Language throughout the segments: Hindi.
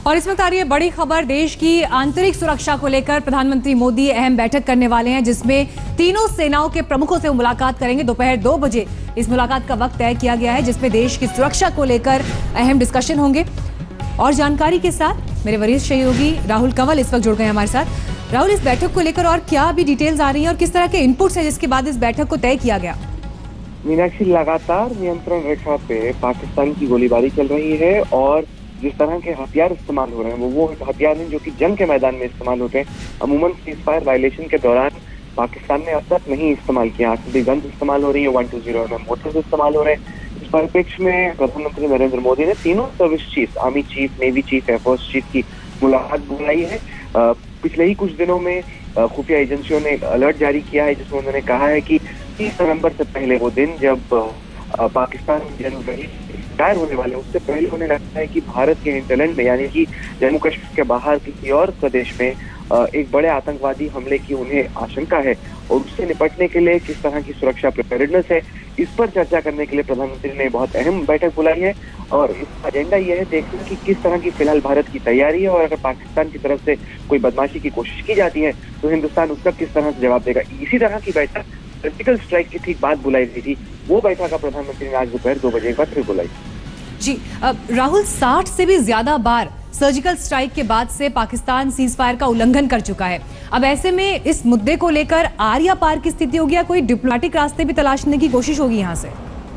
और इस वक्त आ रही है बड़ी खबर। देश की आंतरिक सुरक्षा को लेकर प्रधानमंत्री मोदी अहम बैठक करने वाले हैं, जिसमें तीनों सेनाओं के प्रमुखों से मुलाकात करेंगे। दोपहर 2 बजे इस मुलाकात का वक्त तय किया गया है, जिसमें देश की सुरक्षा को लेकर अहम डिस्कशन होंगे। और जानकारी के साथ मेरे वरिष्ठ सहयोगी राहुल कंवल इस वक्त जुड़ गए हमारे साथ। राहुल, इस बैठक को लेकर और क्या भी डिटेल्स आ रही है और किस तरह के इनपुट्स है जिसके बाद इस बैठक को तय किया गया? मीनाक्षी, लगातार नियंत्रण रेखा पे पाकिस्तान की गोलीबारी चल रही है और जिस तरह के हथियार इस्तेमाल हो रहे हैं वो हथियार हैं जो कि जंग के मैदान में इस्तेमाल होते हैं। अमूमन सीजफायर वायलेशन के दौरान पाकिस्तान ने अब तक नहीं इस्तेमाल किया। आखिरी गन्स इस्तेमाल हो रही है, 120 mm मोटर्स इस्तेमाल हो रहे हैं। इस परिप्रेक्ष्य में प्रधानमंत्री नरेंद्र मोदी ने तीनों service chief, army chief, navy chief, air force chief की मुलाकात बुलाई है। पिछले ही कुछ दिनों में खुफिया एजेंसियों ने एक अलर्ट जारी किया है, जिसमें उन्होंने कहा है कि 30 नवंबर से पहले वो दिन जब पाकिस्तान रिटायर होने वाले, उससे पहले उन्हें लगता है कि भारत के हिंटरलैंड में, यानी कि जम्मू कश्मीर के बाहर किसी और प्रदेश में एक बड़े आतंकवादी हमले की उन्हें आशंका है और उससे निपटने के लिए किस तरह की सुरक्षा प्रिपेयर्डनेस है, इस पर चर्चा करने के लिए प्रधानमंत्री ने बहुत अहम बैठक बुलाई है। और इसका एजेंडा यह है देखना कि किस तरह की फिलहाल भारत की तैयारी है और अगर पाकिस्तान की तरफ से कोई बदमाशी की कोशिश की जाती है तो हिंदुस्तान उसका किस तरह से जवाब देगा। इसी तरह की बैठक सर्जिकल स्ट्राइक की ठीक बाद बुलाई गई थी। वो बैठक का प्रधानमंत्री ने आज दोपहर 2 बजे एक बार फिर बुलाई। जी राहुल, 60 से भी ज्यादा बार सर्जिकल स्ट्राइक के बाद से पाकिस्तान सीज फायर का उल्लंघन कर चुका है। अब ऐसे में इस मुद्दे को लेकर आर या पार की स्थिति होगी या कोई डिप्लोमेटिक रास्ते भी तलाशने की कोशिश होगी यहाँ से?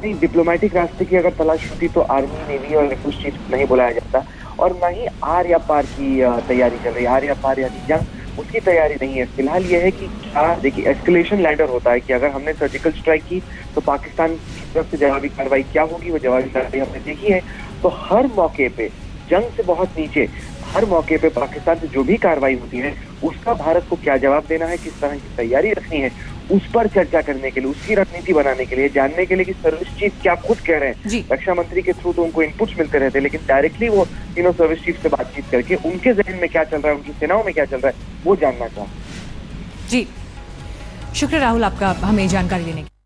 नहीं, डिप्लोमेटिक रास्ते की अगर तलाश होती तो आर्मी, नेवी और एयरफोर्स चीफ नहीं बुलाया जाता और न ही आर या पार की तैयारी चल रही है। आर या पार यानी जंग, उसकी तैयारी नहीं है। फिलहाल यह है कि क्या, देखिए, एस्केलेशन लैडर होता है कि अगर हमने सर्जिकल स्ट्राइक की तो पाकिस्तान की तरफ से जवाबी कार्रवाई क्या होगी, वो जवाबी कार्रवाई हमने देखी है। तो हर मौके पे, जंग से बहुत नीचे, हर मौके पे पाकिस्तान से जो भी कार्रवाई होती है उसका भारत को क्या जवाब देना है, किस तरह की तैयारी रखनी है, उस पर चर्चा करने के लिए, उसकी रणनीति बनाने के लिए, जानने के लिए कि सर्विस चीफ क्या खुद कह रहे हैं। रक्षा मंत्री के थ्रू तो उनको इनपुट्स मिलते रहते हैं, लेकिन डायरेक्टली वो तीनों सर्विस चीफ से बातचीत करके उनके जहन में क्या चल रहा है, उनकी सेनाओं में क्या चल रहा है, वो जानना चाहते हैं। जी, शुक्रिया राहुल आपका हमें जानकारी देने की।